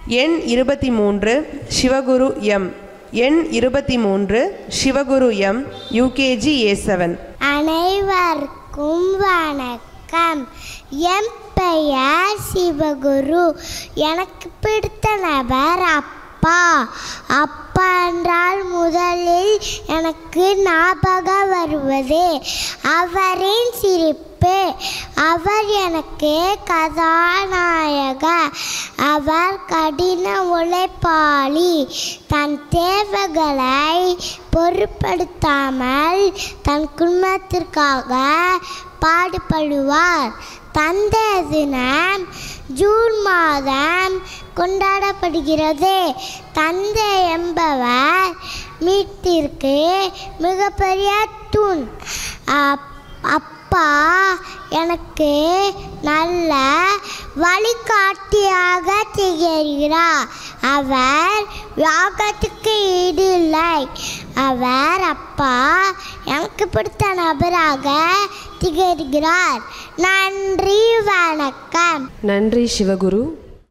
எண் 23 சிவகுரு எம். எண் 23 Sivaguru M, UKG A7. அனைவருக்கும் வணக்கம். என் பெயர் சிவகுரு. எனக்கு பிடித்த நபர் அப்பா. அப்பா என்றால் முதலில் எனக்கு ஞாபகம் வருவது அவரின் சிரிப்பு. அவர் எனக்கு கதாநாயகர். அவர் கடின உழைப்பாளி. தன் தேவைகளை பொருட்படுத்தாமல் தன் குடும்பத்திற்காக பாடுபடுவார். தந்தை தினம் ஜூன் மாதம் கொண்டாடப்படுகிறது. தந்தை என்பவர் வீட்டிற்கு மிகப்பெரிய தூண். அப்பா எனக்கு நல்ல வழிகாட்டியாக திகழ்கிறார். அவர் யாகத்துக்கு ஈடு இல்லை. அவர் அப்பா எனக்கு பிடித்த நபராக திகழ்கிறார். நன்றி, வணக்கம். நன்றி சிவகுரு.